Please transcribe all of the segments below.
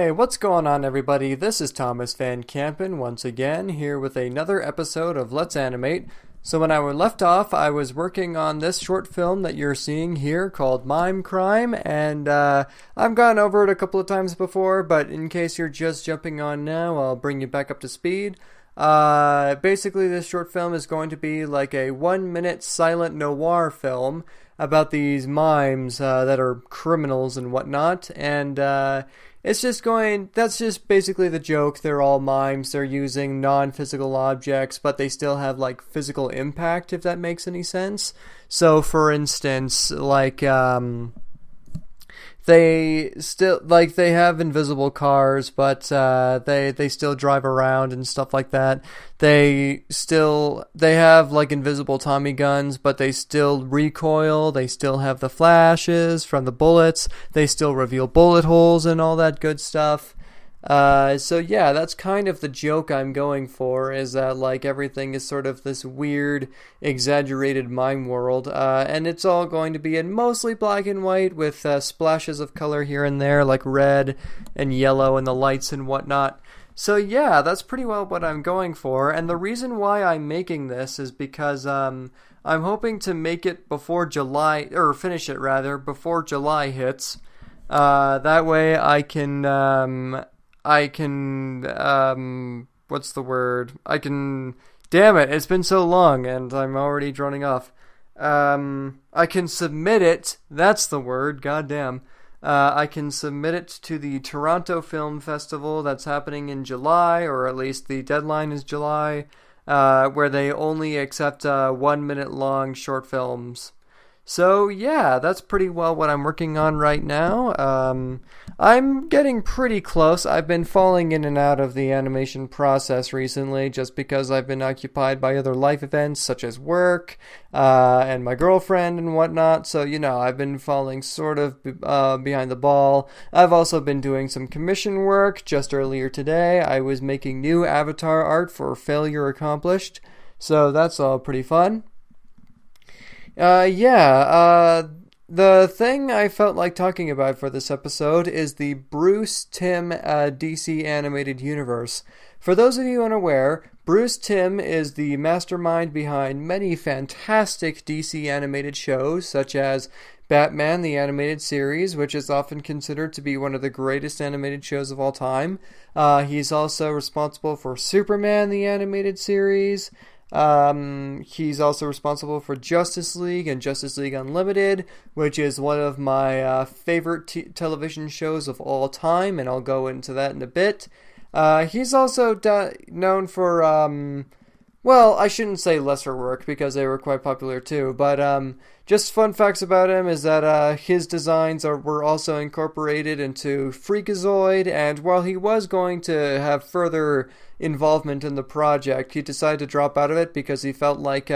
Hey, what's going on, everybody? This is Thomas Van Kampen once again, here with another episode of Let's Animate. So when I left off, I was working on this short film that you're seeing here called Mime Crime, and I've gone over it a couple of times before, but in case you're just jumping on now, I'll bring you back up to speed. Basically, this short film is going to be like a 1-minute silent noir film about these mimes that are criminals and whatnot, and that's just basically the joke. They're all mimes. They're using non-physical objects, but they still have like physical impact, if that makes any sense. So for instance, they have invisible cars, but they still drive around and stuff like that. They have like invisible Tommy guns, but they still recoil. They still have the flashes from the bullets. They still reveal bullet holes and all that good stuff. So yeah, that's kind of the joke I'm going for, is that like everything is sort of this weird, exaggerated mime world, and it's all going to be in mostly black and white with splashes of color here and there, like red and yellow and the lights and whatnot. So yeah, that's pretty well what I'm going for, and the reason why I'm making this is because I'm hoping to make it before July, or finish it rather, before July hits. That way damn it, it's been so long and I'm already droning off. I can submit it, that's the word, goddamn. I can submit it to the Toronto Film Festival that's happening in July, or at least the deadline is July, where they only accept 1 minute long short films. So yeah, that's pretty well what I'm working on right now. I'm getting pretty close. I've been falling in and out of the animation process recently just because I've been occupied by other life events such as work and my girlfriend and whatnot. So, I've been falling sort of behind the ball. I've also been doing some commission work. Just earlier today, I was making new avatar art for Failure Accomplished. So that's all pretty fun. The thing I felt like talking about for this episode is the Bruce Timm DC animated universe. For those of you unaware, Bruce Timm is the mastermind behind many fantastic DC animated shows, such as Batman the Animated Series, which is often considered to be one of the greatest animated shows of all time. He's also responsible for Superman the Animated Series. He's also responsible for Justice League and Justice League Unlimited, which is one of my favorite television shows of all time, and I'll go into that in a bit. He's also known for, I shouldn't say lesser work because they were quite popular too, but just fun facts about him is that his designs were also incorporated into Freakazoid, and while he was going to have further involvement in the project, he decided to drop out of it because he felt like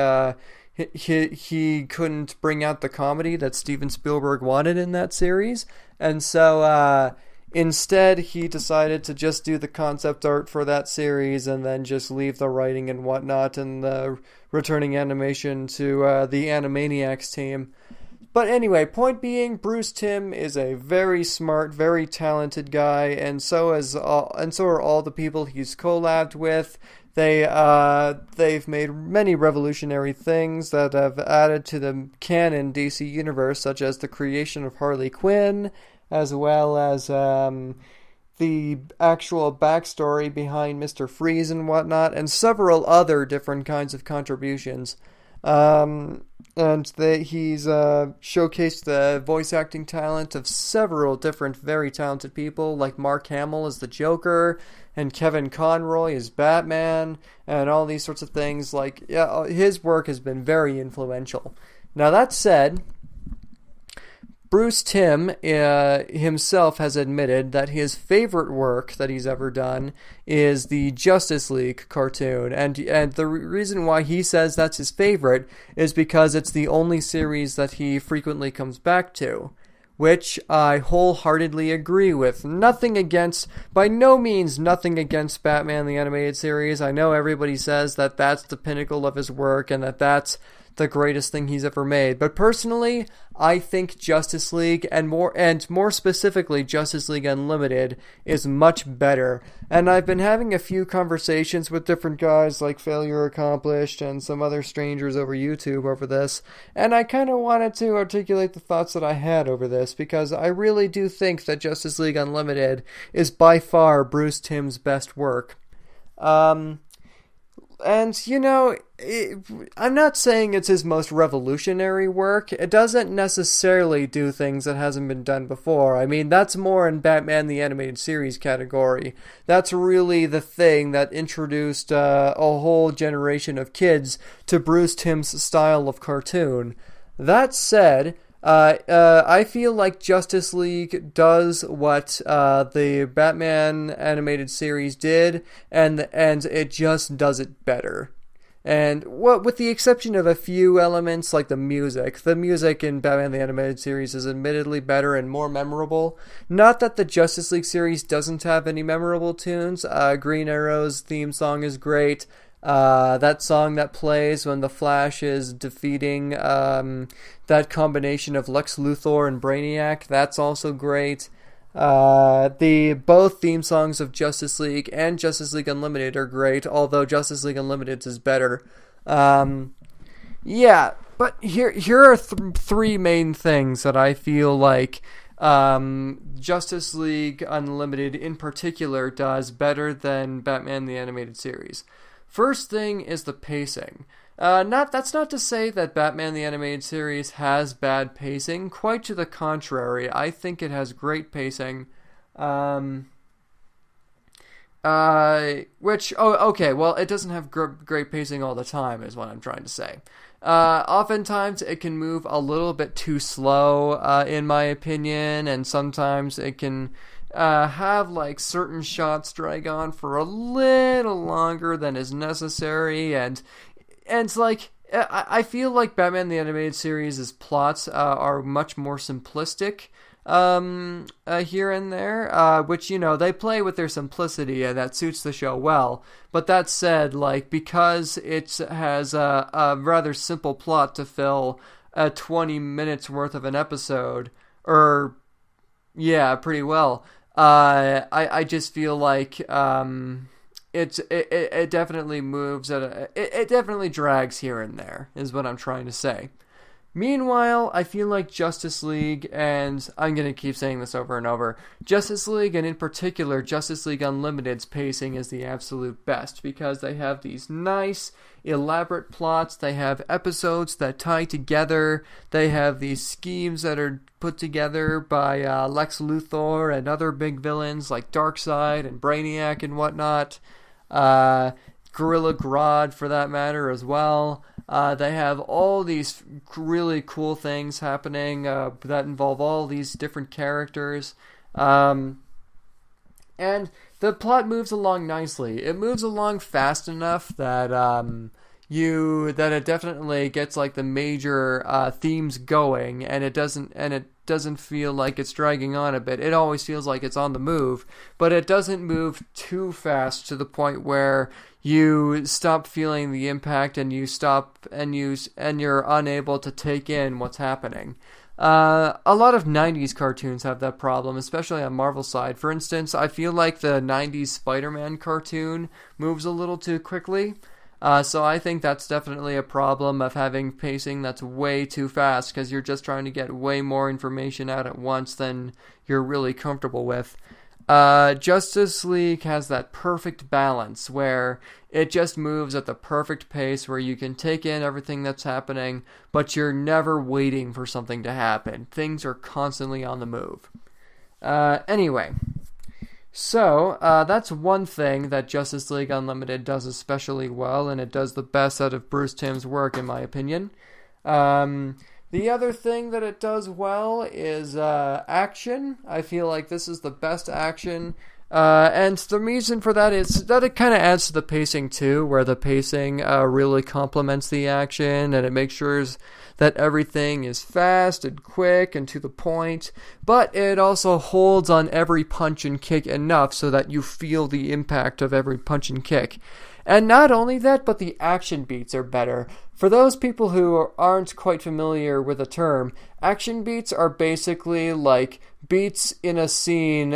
he couldn't bring out the comedy that Steven Spielberg wanted in that series, and so instead he decided to just do the concept art for that series and then just leave the writing and whatnot and the returning animation to the Animaniacs team. But anyway, point being, Bruce Timm is a very smart, very talented guy, and so are all the people he's collabed with. They've made many revolutionary things that have added to the canon DC universe, such as the creation of Harley Quinn, as well as the actual backstory behind Mr. Freeze and whatnot, and several other different kinds of contributions. He's showcased the voice acting talent of several different very talented people, like Mark Hamill as the Joker, and Kevin Conroy as Batman, and all these sorts of things. His work has been very influential. Now, that said, Bruce Timm himself has admitted that his favorite work that he's ever done is the Justice League cartoon, and the reason why he says that's his favorite is because it's the only series that he frequently comes back to, which I wholeheartedly agree with. By no means nothing against Batman the Animated Series. I know everybody says that that's the pinnacle of his work and that's the greatest thing he's ever made. But personally, I think Justice League and more specifically Justice League Unlimited is much better. And I've been having a few conversations with different guys like Failure Accomplished and some other strangers over YouTube over this, and I kind of wanted to articulate the thoughts that I had over this because I really do think that Justice League Unlimited is by far Bruce Timm's best work. And, you know, I'm not saying it's his most revolutionary work. It doesn't necessarily do things that hasn't been done before. I mean, that's more in Batman the Animated Series category. That's really the thing that introduced a whole generation of kids to Bruce Timm's style of cartoon. That said, I feel like Justice League does what the Batman animated series did, and it just does it better. And with the exception of a few elements like the music in Batman the Animated Series is admittedly better and more memorable. Not that the Justice League series doesn't have any memorable tunes. Green Arrow's theme song is great. That song that plays when the Flash is defeating that combination of Lex Luthor and Brainiac, that's also great. Both theme songs of Justice League and Justice League Unlimited are great, although Justice League Unlimited is better. Yeah, but here are three main things that I feel like Justice League Unlimited in particular does better than Batman the Animated Series. First thing is the pacing. That's not to say that Batman the Animated Series has bad pacing. Quite to the contrary. I think it has great pacing. Okay, well, it doesn't have great pacing all the time, is what I'm trying to say. Oftentimes, it can move a little bit too slow, in my opinion, and sometimes it can have like certain shots drag on for a little longer than is necessary, and it's like I feel like Batman the Animated Series' plots are much more simplistic here and there, which, you know, they play with their simplicity and that suits the show well. But that said, like, because it has a rather simple plot to fill 20 minutes worth of an episode, or yeah, pretty well. I just feel like it definitely moves it definitely drags here and there, is what I'm trying to say. Meanwhile, I feel like Justice League, and I'm going to keep saying this over and over, Justice League, and in particular Justice League Unlimited's pacing is the absolute best, because they have these nice, elaborate plots, they have episodes that tie together, they have these schemes that are put together by Lex Luthor and other big villains like Darkseid and Brainiac and whatnot, Gorilla Grodd for that matter as well. They have all these really cool things happening that involve all these different characters. And the plot moves along nicely. It moves along fast enough that it definitely gets like the major themes going, and it doesn't feel like it's dragging on a bit. It always feels like it's on the move, but it doesn't move too fast to the point where you stop feeling the impact and you're unable to take in what's happening. A lot of 90s cartoons have that problem, especially on Marvel's side. For instance, I feel like the 90s Spider-Man cartoon moves a little too quickly. So I think that's definitely a problem of having pacing that's way too fast, because you're just trying to get way more information out at once than you're really comfortable with. Justice League has that perfect balance where it just moves at the perfect pace where you can take in everything that's happening, but you're never waiting for something to happen. Things are constantly on the move. Anyway, so that's one thing that Justice League Unlimited does especially well, and it does the best out of Bruce Timm's work, in my opinion. The other thing that it does well is action. I feel like this is the best action. And the reason for that is that it kind of adds to the pacing too, where the pacing really complements the action, and it makes sure that everything is fast and quick and to the point, but it also holds on every punch and kick enough so that you feel the impact of every punch and kick. And not only that, but the action beats are better. For those people who aren't quite familiar with the term, action beats are basically like beats in a scene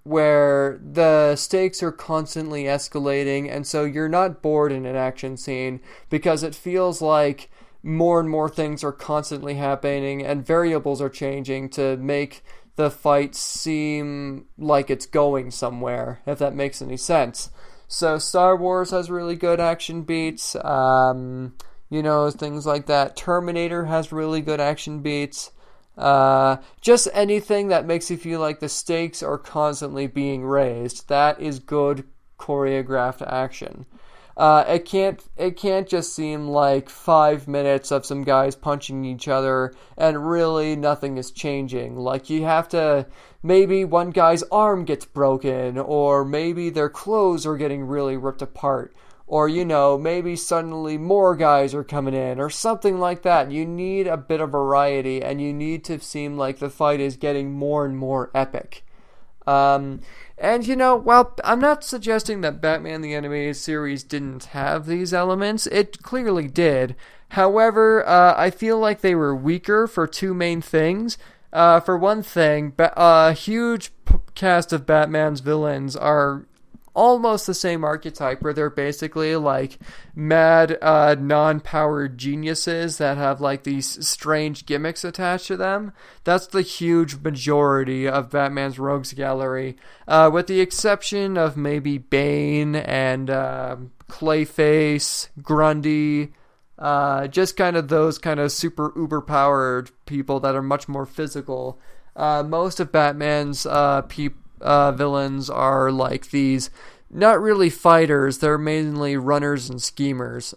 where the stakes are constantly escalating, and so you're not bored in an action scene because it feels like more and more things are constantly happening and variables are changing to make the fight seem like it's going somewhere, if that makes any sense. So Star Wars has really good action beats, things like that. Terminator has really good action beats. Just anything that makes you feel like the stakes are constantly being raised. That is good choreographed action. It can't just seem like 5 minutes of some guys punching each other and really nothing is changing. Like, you have to, maybe one guy's arm gets broken, or maybe their clothes are getting really ripped apart, or, maybe suddenly more guys are coming in, or something like that. You need a bit of variety, and you need to seem like the fight is getting more and more epic. I'm not suggesting that Batman the Animated Series didn't have these elements. It clearly did. However, I feel like they were weaker for two main things. For one thing, a huge cast of Batman's villains are almost the same archetype, where they're basically like mad, non-powered geniuses that have like these strange gimmicks attached to them. That's the huge majority of Batman's rogues gallery, with the exception of maybe Bane and Clayface, Grundy, just kind of those kind of super uber powered people that are much more physical. Most of Batman's villains are like these, not really fighters, they're mainly runners and schemers,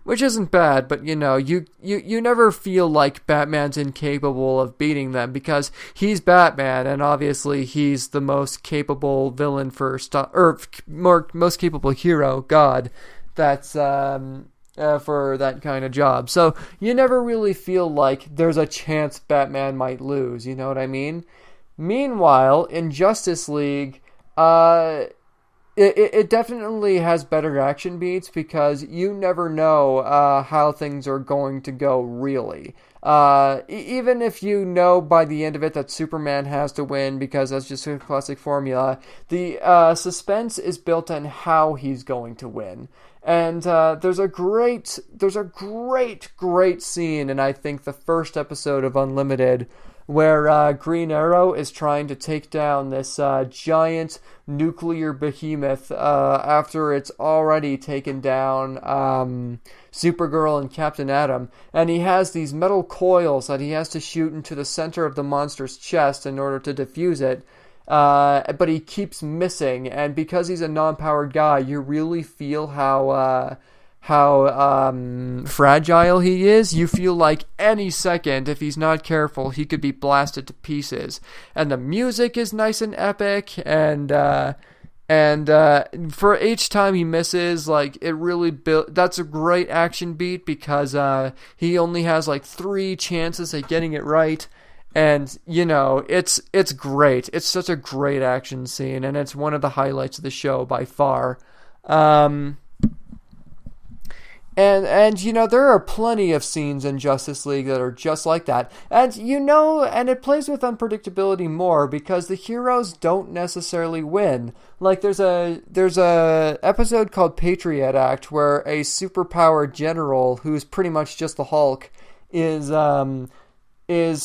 which isn't bad, but you never feel like Batman's incapable of beating them, because he's Batman, and obviously he's the most capable villain most capable hero, God, that's for that kind of job. So you never really feel like there's a chance Batman might lose, you know what I mean? Meanwhile, in Justice League, it definitely has better action beats, because you never know how things are going to go, really. Even if you know by the end of it that Superman has to win, because that's just a classic formula, the suspense is built on how he's going to win. And there's a great scene in, I think, the first episode of Unlimited, where Green Arrow is trying to take down this giant nuclear behemoth after it's already taken down Supergirl and Captain Atom. And he has these metal coils that he has to shoot into the center of the monster's chest in order to defuse it. But he keeps missing, and because he's a non-powered guy, you really feel how fragile he is. You feel like any second, if he's not careful, he could be blasted to pieces. And the music is nice and epic, and for each time he misses, like, it really that's a great action beat, because he only has like 3 chances at getting it right. And, it's great. It's such a great action scene, and it's one of the highlights of the show by far. And there are plenty of scenes in Justice League that are just like that. And, and it plays with unpredictability more, because the heroes don't necessarily win. Like, there's a episode called Patriot Act, where a superpowered general, who's pretty much just the Hulk, is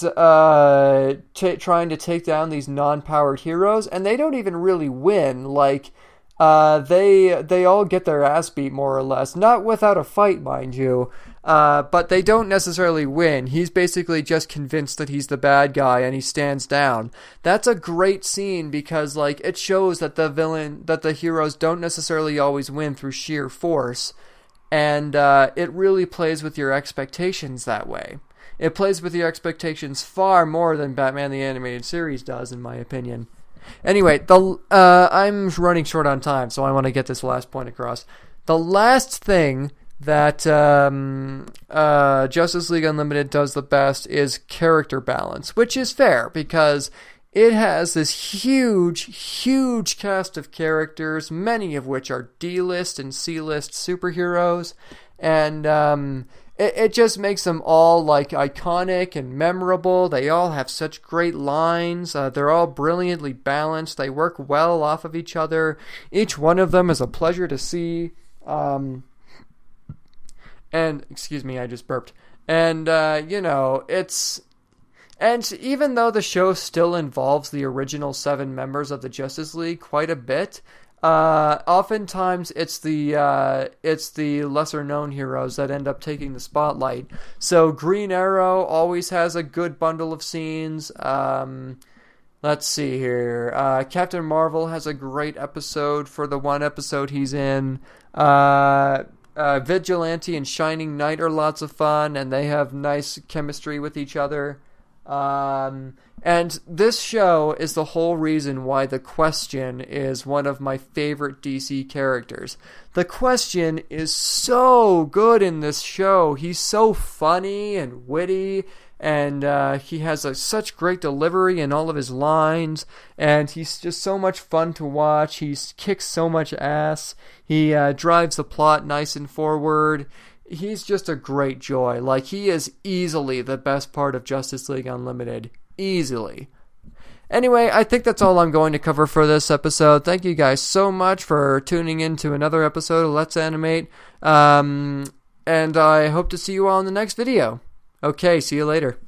trying to take down these non-powered heroes, and they don't even really win. Like, they all get their ass beat, more or less, not without a fight, mind you, but they don't necessarily win. He's basically just convinced that he's the bad guy, and he stands down. That's a great scene, because, like, it shows that the heroes don't necessarily always win through sheer force, and it really plays with your expectations that way. It plays with your expectations far more than Batman the Animated Series does, in my opinion. Anyway, I'm running short on time, so I want to get this last point across. The last thing that Justice League Unlimited does the best is character balance, which is fair, because It has this huge cast of characters, many of which are D-list and C-list superheroes, and it just makes them all like iconic and memorable. They all have such great lines. They're all brilliantly balanced. They work well off of each other. Each one of them is a pleasure to see. And excuse me, I just burped. And it's. And even though the show still involves the original 7 members of the Justice League quite a bit, oftentimes it's the lesser-known heroes that end up taking the spotlight. So Green Arrow always has a good bundle of scenes. Let's see here. Captain Marvel has a great episode for the one episode he's in. Vigilante and Shining Knight are lots of fun, and they have nice chemistry with each other. And this show is the whole reason why the Question is one of my favorite DC characters. The Question is so good in this show. He's so funny and witty, and he has such great delivery in all of his lines, and he's just so much fun to watch. He kicks so much ass. He drives the plot nice and forward. He's just a great joy. Like, he is easily the best part of Justice League Unlimited. Easily. Anyway, I think that's all I'm going to cover for this episode. Thank you guys so much for tuning in to another episode of Let's Animate. And I hope to see you all in the next video. Okay, see you later.